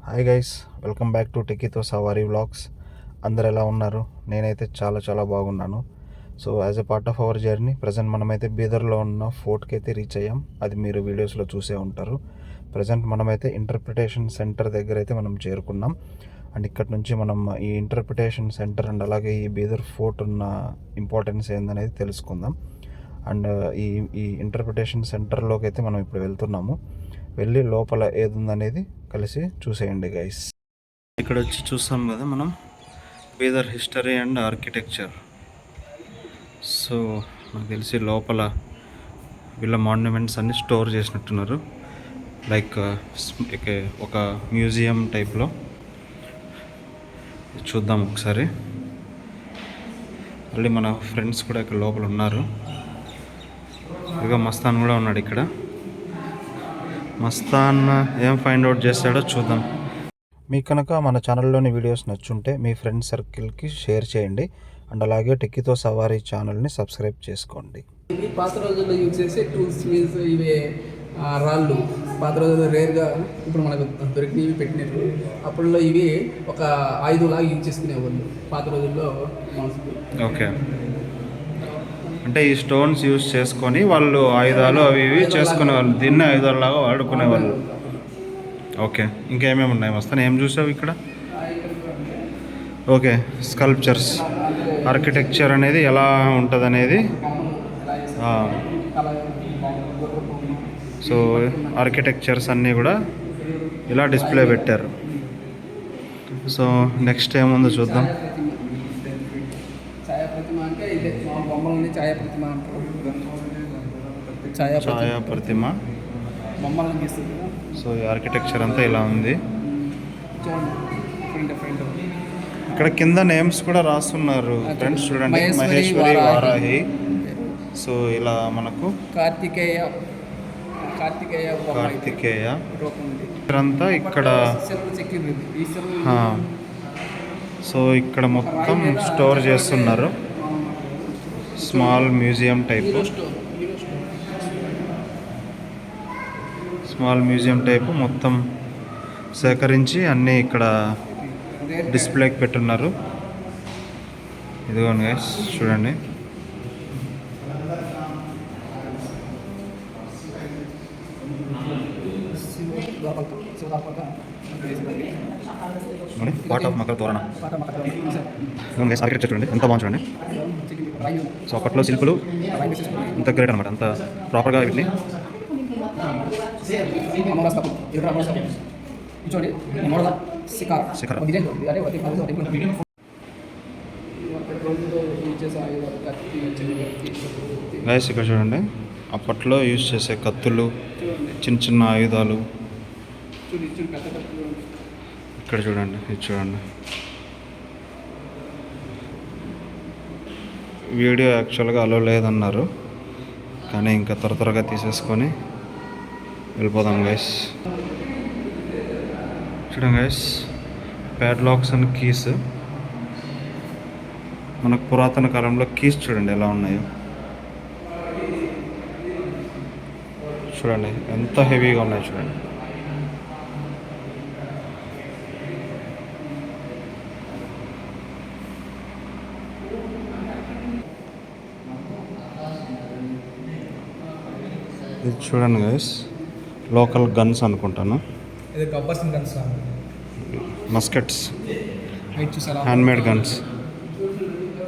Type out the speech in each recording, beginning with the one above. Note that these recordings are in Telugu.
Hi guys, welcome back to టెకీతో సవారీ వ్లాగ్స్. అందరు ఎలా ఉన్నారు? నేనైతే చాలా బాగున్నాను. So as a part of our journey present మనమైతే బీదర్లో ఉన్న ఫోర్ట్కి అయితే రీచ్ అయ్యాం. అది మీరు వీడియోస్లో చూసే ఉంటారు. ప్రజెంట్ మనమైతే ఇంటర్ప్రిటేషన్ సెంటర్ దగ్గర అయితే మనం చేరుకున్నాం. అండ్ ఇక్కడ నుంచి మనం ఈ ఇంటర్ప్రిటేషన్ సెంటర్ అండ్ అలాగే ఈ బీదర్ ఫోర్ట్ ఉన్న ఇంపార్టెన్స్ ఏందనేది తెలుసుకుందాం. అండ్ ఈ ఈ ఇంటర్ప్రిటేషన్ సెంటర్లోకి అయితే మనం ఇప్పుడు వెళ్తున్నాము. వెళ్ళి లోపల ఏది ఉందనేది కలిసి చూసేయండి గైస్. ఇక్కడ వచ్చి చూస్తాం కదా మనం Bidar history and architecture. So నాకు తెలిసి లోపల వీళ్ళ మాన్యుమెంట్స్ అన్నీ స్టోర్ చేసినట్టున్నారు, లైక్ ఒక మ్యూజియం టైప్లో. చూద్దాం ఒకసారి. మళ్ళీ మన ఫ్రెండ్స్ కూడా ఇక్కడ లోపల ఉన్నారు. ఇక మస్తాన్ కూడా ఉన్నాడు ఇక్కడ. మస్తాన్ ఏం ఫైండ్ అవుట్ చేస్తాడో చూద్దాం. మీకు కనుక మన ఛానల్లోని వీడియోస్ నచ్చుంటే మీ ఫ్రెండ్ సర్కిల్కి షేర్ చేయండి. అండ్ అలాగే టెక్కీతో సవారీ ఛానల్ని సబ్స్క్రైబ్ చేసుకోండి. పాత రోజుల్లో యూజ్ చేసే టూల్స్ మీన్స్ ఇవే రాళ్ళు పాత రోజుల్లో రేర్గా ఇప్పుడు మనకు దొరికినవి పెట్టినారు. అప్పుడులో ఇవి ఒక ఆయుధంలాగా యూజ్ చేసుకునేవాళ్ళు పాత రోజుల్లో మనుషులు. ఓకే, అంటే ఈ స్టోన్స్ యూజ్ చేసుకొని వాళ్ళు ఆయుధాలు అవి ఇవి చేసుకునేవాళ్ళు, దీన్ని ఆయుధాలలాగా వాడుకునేవాళ్ళు. ఓకే, ఇంకేమేమి ఉన్నాయి మస్తాను? ఏం చూసావు ఇక్కడ? ఓకే, స్కల్ప్చర్స్, ఆర్కిటెక్చర్ అనేది ఎలా ఉంటుంది అనేది. సో ఆర్కిటెక్చర్స్ అన్నీ కూడా ఇలా డిస్ప్లే పెట్టారు. సో నెక్స్ట్ ఏముందో చూద్దాం. ఛాయాప్రతిమ అంటే ఇదే మా బొమ్మలని ఛాయాప్రతిమ అంటారు. ఛాయాప్రతిమ బొమ్మలను గీస్తుంది. సో ఈ ఆర్కిటెక్చర్ అంతా ఇలా ఉంది. ఇక్కడ కింద నేమ్స్ కూడా రాస్తున్నారు ఫ్రెండ్స్, చూడండి. మహేశ్వరి వారాహి. సో ఇలా మనకు కార్తికేయ ఇక్కడంతా ఇక్కడ. సో ఇక్కడ మొత్తం స్టోర్ చేస్తున్నారు, స్మాల్ మ్యూజియం టైపు మొత్తం సేకరించి అన్నీ ఇక్కడ డిస్ప్లేకి పెట్టున్నారు. ఇదిగోండి గైస్, చూడండి. Part of Makar తోరణ. ఆర్కిటెక్చర్ చూడండి ఎంత బాగుంది, చూడండి. సో అప్పట్లో శిల్పులు అంత గ్రేట్ అనమాట, అంత ప్రాపర్గా వీటిని. గైస్ ఇక్కడ చూడండి, అప్పట్లో యూజ్ చేసే కత్తులు, చిన్న ఆయుధాలు. ఇక్కడ చూడండి, ఇది చూడండి. వీడియో యాక్చువల్గా అలో లేదన్నారు, కానీ ఇంకా త్వరగా తీసేసుకొని వెళ్ళిపోదాం గైస్. చూడండి గైస్, ప్యాడ్లాక్స్ అండ్ కీస్. మనకు పురాతన కాలంలో కీస్ చూడండి ఎలా ఉన్నాయో. చూడండి ఎంత హెవీగా ఉన్నాయి, చూడండి. ఇది చూడండి గైస్, లోకల్ గన్స్ అనుకుంటాను, మస్కెట్స్, హ్యాండ్మేడ్ గన్స్.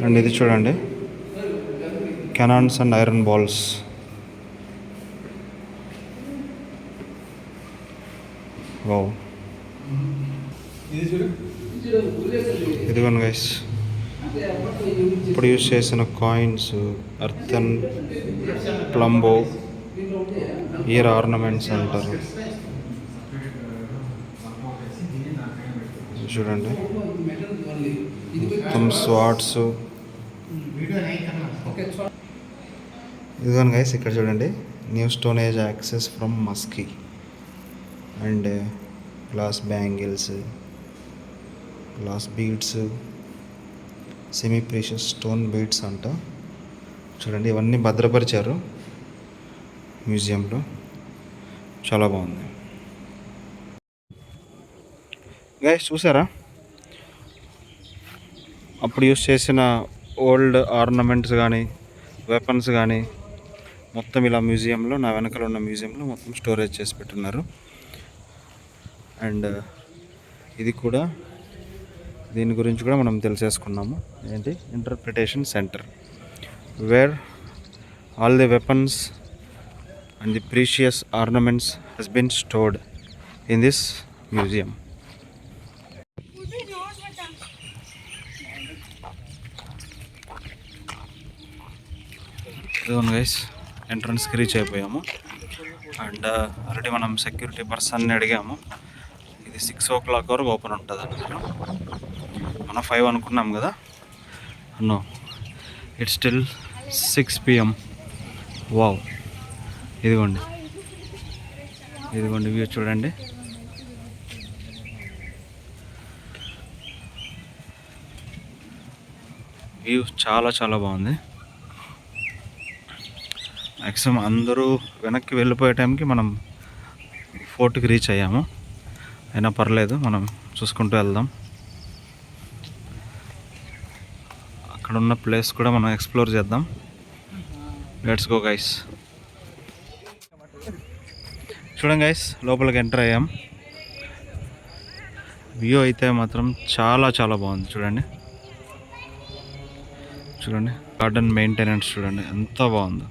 అండ్ ఇది చూడండి, cannons and iron balls. Wow, ఇదిగోండి గైస్, ఇప్పుడు యూజ్ చేసిన కాయిన్స్, అర్థన్, ప్లంబో, ఇయర్ ఆర్నమెంట్స్ అంటారు. చూడండి మొత్తం స్వాట్స్. ఇదిగోండి గైస్, ఇక్కడ చూడండి, new stone age access from Maski and glass bangles, glass beads, semi precious stone beads అంట. చూడండి, ఇవన్నీ భద్రపరిచారు మ్యూజియంలో, చాలా బాగుంది. గైస్ చూసారా, అప్పుడు యూస్ చేసిన ఓల్డ్ ఆర్నమెంట్స్ కానీ వెపన్స్ కానీ మొత్తం ఇలా మ్యూజియంలో, నా వెనకాల ఉన్న మ్యూజియంలో మొత్తం స్టోరేజ్ చేసి పెట్టున్నారు. అండ్ ఇది కూడా, దీని గురించి కూడా మనం తెలిసేసుకున్నాము. ఏంటి, interpretation centre where all the weapons and the precious ornaments has been stored in this museum. ఇదిగోండి గైస్, ఎంట్రన్స్కి రీచ్ అయిపోయాము. అండ్ ఆల్రెడీ మనం సెక్యూరిటీ పర్సన్ని అడిగాము. ఇది 6 o'clock వరకు ఓపెన్ ఉంటుంది అన్నారు. మనం 5 అనుకున్నాం కదా. No, it's still 6 PM. Wow, ఇదిగోండి వ్యూ చూడండి. వ్యూ చాలా చాలా బాగుంది. మ్యాక్సిమం అందరూ వెనక్కి వెళ్ళిపోయే టైంకి మనం ఫోర్ట్కి రీచ్ అయ్యాము. అయినా పర్లేదు, మనం చూసుకుంటూ వెళ్దాం. అక్కడ ఉన్న ప్లేస్ కూడా మనం ఎక్స్ప్లోర్ చేద్దాం. Let's go guys. చూడండి గైస్, లోపలికి ఎంటర్ అయ్యాం. వ్యూ అయితే మాత్రం చాలా చాలా బాగుంది. చూడండి గార్డెన్ మెయింటెనెన్స్ చూడండి ఎంత బాగుందో.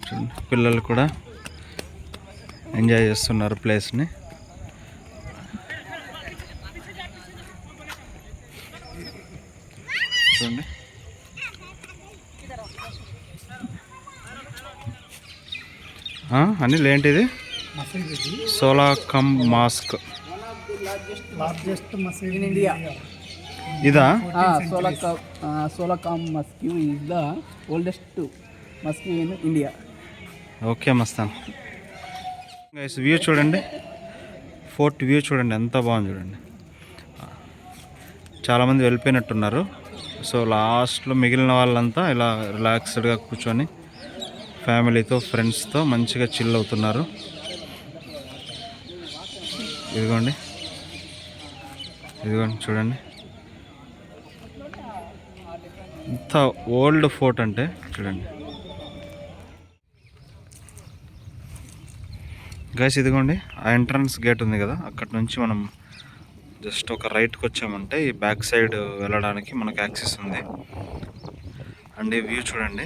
చూడండి, పిల్లలు కూడా ఎంజాయ్ చేస్తున్నారు ప్లేస్ని. చూడండి, అనిల్ ఏంటిది? సోలాకమ్ మాస్క్. in India. ఇదా? Solakam Mosque is the oldest mosque in India. Okay Mastan. Guys view చూడండి, ఫోర్ట్ వ్యూ చూడండి ఎంత బాగుంది. చూడండి, చాలామంది వెళ్ళిపోయినట్టున్నారు. సో లాస్ట్లో మిగిలిన వాళ్ళంతా ఇలా రిలాక్స్డ్గా కూర్చొని ఫ్యామిలీతో, ఫ్రెండ్స్తో మంచిగా చిల్ అవుతున్నారు. ఇదిగోండి చూడండి, ఇంత ఓల్డ్ ఫోర్ట్ అంటే చూడండి గైస్. ఇదిగోండి ఆ ఎంట్రన్స్ గేట్ ఉంది కదా, అక్కడ నుంచి మనం జస్ట్ ఒక రైట్కి వచ్చామంటే ఈ బ్యాక్ సైడ్ వెళ్ళడానికి మనకు యాక్సెస్ ఉంది. అండ్ ఈ వ్యూ చూడండి,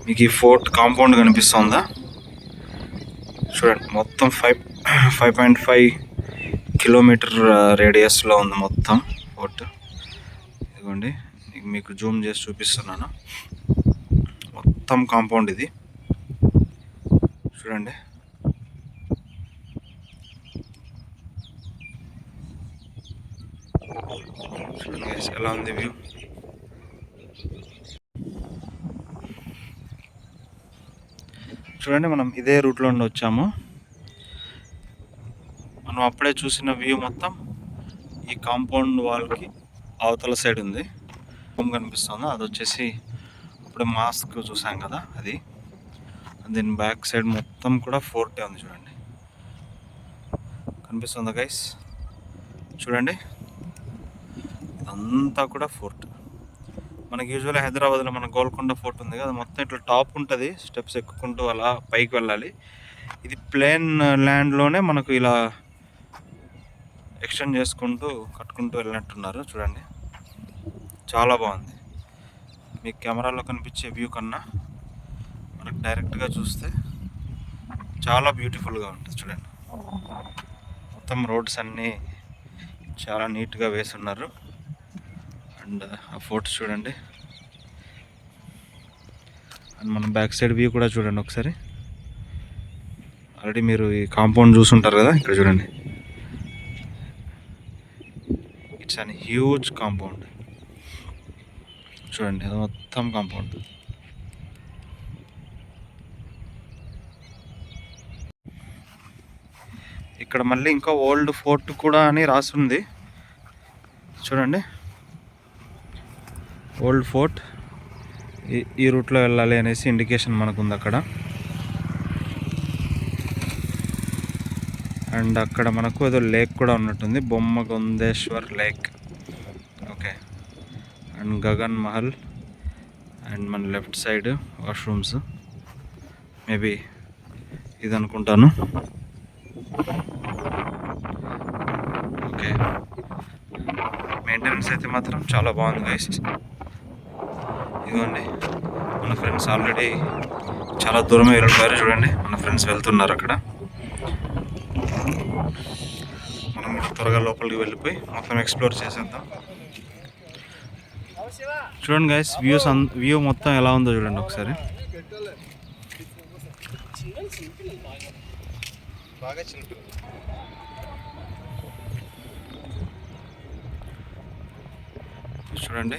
మీకు ఈ ఫోర్ట్ కాంపౌండ్ కనిపిస్తుందా? చూడండి, మొత్తం 5.5 కిలోమీటర్ రేడియస్లో ఉంది మొత్తం ఫోర్ట్. ఇదిగోండి, మీకు జూమ్ చేసి చూపిస్తున్నాను. మొత్తం కాంపౌండ్ ఇది చూడండి. ఎలా ఉంది వ్యూ? చూడండి, మనం ఇదే రూట్లో నుండి వచ్చాము. మనం అప్పుడే చూసిన వ్యూ మొత్తం ఈ కాంపౌండ్ వాల్కి అవతల సైడ్ ఉంది. కనిపిస్తుందా? అది వచ్చేసి ఇప్పుడు మాస్క్ చూసాం కదా, అది. దీని బ్యాక్ సైడ్ మొత్తం కూడా ఫోర్టే ఉంది. చూడండి, కనిపిస్తుందా గైస్? చూడండి, ఇదంతా కూడా ఫోర్ట్. మనకి యూజువల్గా హైదరాబాద్లో మన గోల్కొండ ఫోర్ట్ ఉంది కదా, మొత్తం ఇట్లా టాప్ ఉంటుంది, స్టెప్స్ ఎక్కుకుంటూ అలా పైకి వెళ్ళాలి. ఇది ప్లేన్ ల్యాండ్లోనే మనకు ఇలా ఎక్స్టెండ్ చేసుకుంటూ కట్టుకుంటూ వెళ్ళినట్టున్నారు. చూడండి, చాలా బాగుంది. మీకు కెమెరాలో కనిపించే వ్యూ కన్నా మనకు డైరెక్ట్గా చూస్తే చాలా బ్యూటిఫుల్గా ఉంటుంది. చూడండి, మొత్తం రోడ్స్ అన్నీ చాలా నీట్గా వేసి ఉన్నారు. అండ్ ఆ ఫోర్ట్ చూడండి, అండ్ మన బ్యాక్ సైడ్ వ్యూ కూడా చూడండి ఒకసారి. ఆల్రెడీ మీరు ఈ కాంపౌండ్ చూసుంటారు కదా, ఇక్కడ చూడండి. It's an huge compound. చూడండి, అది మొత్తం కాంపౌండ్. ఇక్కడ మళ్ళీ ఇంకా ఓల్డ్ ఫోర్ట్ కూడా అని రాసింది. చూడండి, ఓల్డ్ ఫోర్ట్ ఈ రూట్లో వెళ్ళాలి అనేసి ఇండికేషన్ మనకు ఉంది అక్కడ. అండ్ అక్కడ మనకు ఏదో లేక్ కూడా ఉన్నట్టుంది, Bommagondeshwar lake. Okay, and Gagan Mahal. And మన లెఫ్ట్ సైడ్ వాష్రూమ్స్, మేబీ ఇది అనుకుంటాను. ఓకే, మెయింటెనెన్స్ అయితే మాత్రం చాలా బాగుంది గైస్. ఇదిగోండి మన ఫ్రెండ్స్ ఆల్రెడీ చాలా దూరమే వెళ్ళిపోయారు. చూడండి మన ఫ్రెండ్స్ వెళ్తున్నారు అక్కడ. మనం త్వరగా లోపలికి వెళ్ళిపోయి మొత్తం ఎక్స్ప్లోర్ చేసేద్దాం. చూడండి గైస్, వ్యూ మొత్తం ఎలా ఉందో చూడండి ఒకసారి. బాగా చూడండి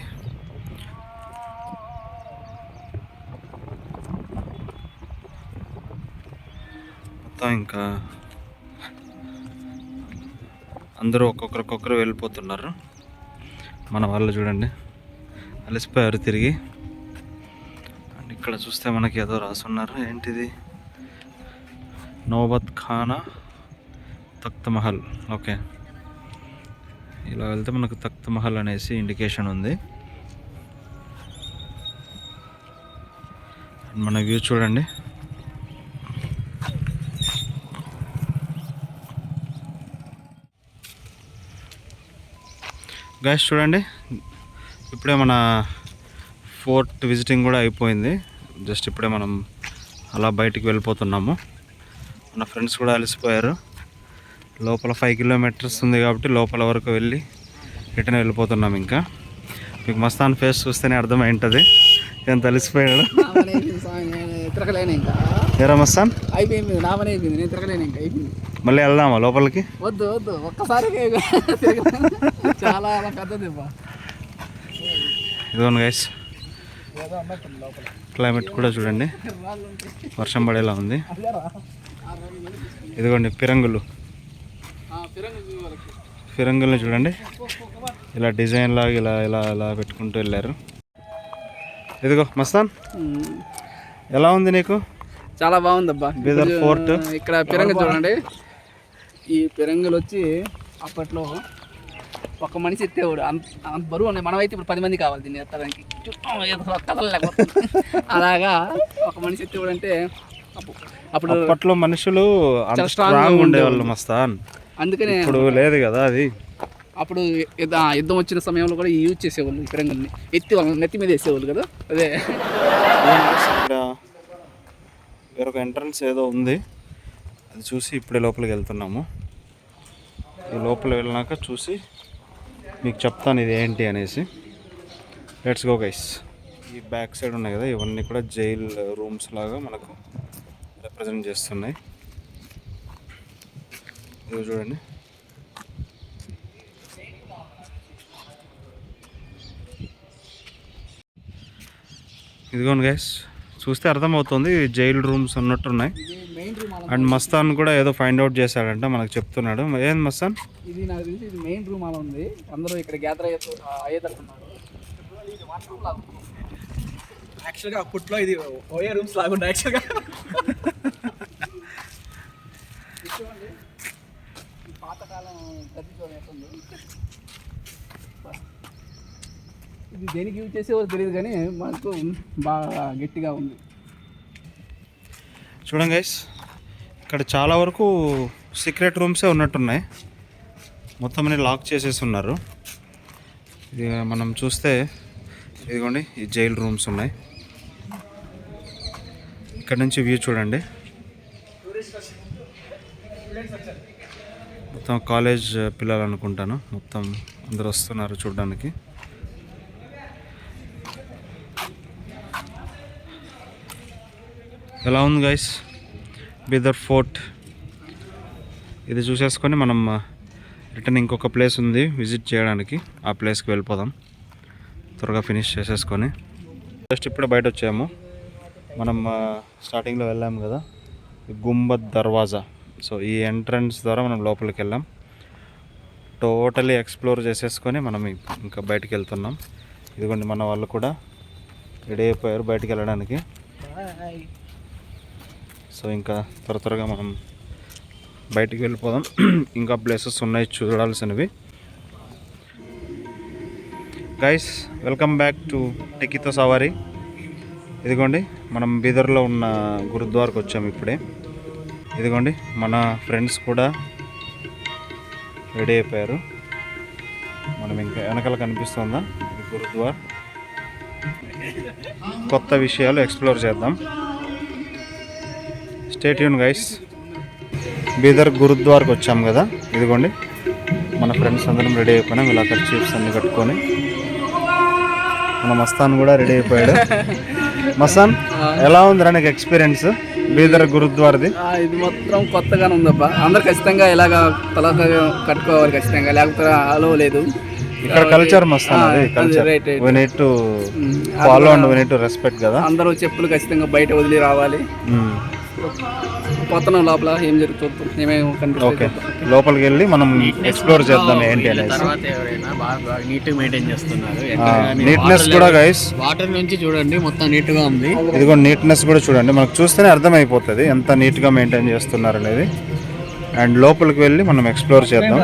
మొత్తం ఇంకా అందరూ ఒక్కొక్కరు వెళ్ళిపోతున్నారు. మన వాళ్ళు చూడండి అలసిపోయారు తిరిగి. అండ్ ఇక్కడ చూస్తే మనకి ఏదో రాసున్నారు, ఏంటిది, నౌబత్ ఖానా తఖ్త్ మహల్. ఓకే, ఇలా వెళ్తే మనకు తఖ్త్ మహల్ అనేసి ఇండికేషన్ ఉంది. అండ్ మన వ్యూ చూడండి. గైస్ చూడండి, ఇప్పుడే మన ఫోర్ట్ విజిటింగ్ కూడా అయిపోయింది. జస్ట్ ఇప్పుడే మనం అలా బయటికి వెళ్ళిపోతున్నాము. మన ఫ్రెండ్స్ కూడా అలసిపోయారు. లోపల 5 కిలోమీటర్స్ ఉంది కాబట్టి లోపల వరకు వెళ్ళి రిటర్న్ వెళ్ళిపోతున్నాం. ఇంకా మీకు మస్తాన్ ఫేస్ చూస్తేనే అర్థమై ఉంటుంది ఎంత అలసిపోయాడు. ఏరా మస్తాన్, అయిపోయింది, నామనే అయిపోయింది, నేను తిరగలేను ఇంకా, అయిపోయింది. మళ్ళీ వెళ్దామా లోపలికి? వద్దు ఒక్కసారి చాలా పెద్దది. ఇదిగోండి గైస్, క్లైమేట్ కూడా చూడండి, వర్షం పడేలా ఉంది. ఇదిగోండి ఫిరంగుల్ని చూడండి, ఇలా డిజైన్ లాగా ఇలా ఇలా ఇలా పెట్టుకుంటూ వెళ్ళారు. ఇదిగో మస్తాన్, ఎలా ఉంది నీకు? చాలా బాగుందబ్బా. బీదర్ ఫోర్ట్. ఇక్కడ పిరంగి చూడండి, ఈ పిరంగులు వచ్చి అప్పట్లో ఒక మనిషి ఎత్తేవాడు, అంత బరువు ఉన్నాయి. మనమైతే ఇప్పుడు 10 మంది కావాలి దీన్ని ఎత్తడానికి, అలాగా ఒక మనిషి ఎత్తేవాడు. అంటే అప్పుడు అప్పట్లో మనుషులు స్ట్రాంగ్ ఉండేవాళ్ళు మస్తాన్, అందుకనే ఇప్పుడు లేదు కదా అది. అప్పుడు యుద్ధం వచ్చిన సమయంలో కూడా యూజ్ చేసేవాళ్ళు, ఈ పిరంగుల్ని ఎత్తి వాళ్ళని నెత్తి మీద వేసేవాళ్ళు కదా. అదే ఇక్కడ వేరొక ఎంట్రన్స్ ఏదో ఉంది, అది చూసి ఇప్పుడే లోపలికి వెళ్తున్నాము. ఈ లోపల వెళ్ళినాక చూసి మీకు చెప్తాను ఇది ఏంటి అనేసి. Let's go guys. ఈ బ్యాక్ సైడ్ ఉన్నాయి కదా, ఇవన్నీ కూడా జైల్ రూమ్స్ లాగా మనకు రిప్రజెంట్ చేస్తున్నాయి. ఇది చూడండి, ఇదిగోండి గైస్, చూస్తే అర్థమవుతుంది జైల్ రూమ్స్ ఉన్నట్టున్నాయి. అండ్ మస్తాన్ కూడా ఏదో ఫైండ్ అవుట్ చేశాడంట, మనకు చెప్తున్నాడు. ఏం మస్తాన్? ఇది నాకు తెలిసి ఇది మెయిన్ రూమ్ అలా ఉంది, అందరూ ఇక్కడ గ్యాదర్ అయ్యేటట్టున్నారు. యాక్చువల్గా అప్పట్లో ఇది ఓఏ రూమ్స్ లాగుండే. యాక్చువల్గా పాతకాలం గది ఎట్టుంది, ఇది దేనికి యూజ్ చేసేవారు తెలియదు కానీ మనకు బాగా గట్టిగా ఉంది. చూడండి గైస్, ఇక్కడ చాలా వరకు సీక్రెట్ రూమ్సే ఉన్నట్టున్నాయి, మొత్తం అన్ని లాక్ చేసేసి ఉన్నారు. ఇది మనం చూస్తే ఇదిగోండి ఈ జైల్ రూమ్స్ ఉన్నాయి. ఇక్కడ నుంచి వ్యూ చూడండి, మొత్తం కాలేజ్ పిల్లలు అనుకుంటాను, మొత్తం అందరు వస్తున్నారు చూడడానికి. ఎలా ఉంది గైస్ బీదర్ ఫోర్ట్? ఇది చూసేసుకొని మనం రిటర్న్ ఇంకొక ప్లేస్ ఉంది విజిట్ చేయడానికి, ఆ ప్లేస్కి వెళ్ళిపోదాం త్వరగా ఫినిష్ చేసేసుకొని. జస్ట్ ఇప్పుడే బయట వచ్చాము, మనం స్టార్టింగ్లో వెళ్ళాము కదా గుంబద్ దర్వాజా. సో ఈ ఎంట్రన్స్ ద్వారా మనం లోపలికి వెళ్ళాం. టోటలీ ఎక్స్ప్లోర్ చేసేసుకొని మనం ఇంకా బయటికి వెళ్తున్నాం. ఇదిగోండి మన వాళ్ళు కూడా రెడీ అయిపోయారు బయటికి వెళ్ళడానికి. సో ఇంకా త్వరగా మనం బయటికి వెళ్ళిపోదాం. ఇంకా ప్లేసెస్ ఉన్నాయి చూడాల్సినవి. గైస్, వెల్కమ్ బ్యాక్ టు టెకీతో సవారీ. ఇదిగోండి మనం బీదర్లో ఉన్న గురుద్వారకు వచ్చాము ఇప్పుడే. ఇదిగోండి మన ఫ్రెండ్స్ కూడా రెడీ అయిపోయారు. మనం ఇంకా వెనకాల కనిపిస్తుందా ఇది గురుద్వార్. కొత్త విషయాలు ఎక్స్ప్లోర్ చేద్దాం. Stay tune guys. బీదర్ గురుద్వార్కి వచ్చాము కదా. ఇదిగోండి మన ఫ్రెండ్స్ అందరం రెడీ అయిపోయినాం. ఇలా చీఫ్స్ అన్ని కట్టుకొని. మన మస్తాన్ కూడా రెడీ అయిపోయాడు. మస్తాన్, ఎలా ఉందిరా నీకు ఎక్స్పీరియన్స్ బీదర్ గురుద్వార్ది? ఇది మొత్తం కొత్తగానే ఉందబ్బా. అందరు ఖచ్చితంగా ఇలాగ తల కట్టుకోవాలి ఖచ్చితంగా, లేకపోతే అలో లేదు. ఇక్కడ కల్చర్ మస్తాన్, అది culture. we need to follow and we need to respect కదా. అందరూ చెప్పులు ఖచ్చితంగా బయట వదిలి రావాలి. పోతున్నాం లోపల ఏం జరుగుతుంది, ఏమేమి ఓకే, లోపలికి వెళ్ళి మనం ఎక్స్ప్లోర్ చేద్దాం ఏంటి అనేది. తర్వాత ఎవరైనా బాగా నీట్ గా మెయింటైన్ చేస్తున్నారు. నీట్నెస్ కూడా గైస్, వాటర్ నుంచి చూడండి మొత్తం నీట్ గా ఉంది. ఇదిగో నీట్నెస్ కూడా చూడండి, మనకు చూస్తేనే అర్థమైపోతుంది ఎంత నీట్గా మెయింటైన్ చేస్తున్నారు అనేది. అండ్ లోపలికి వెళ్ళి మనం ఎక్స్ప్లోర్ చేద్దాం.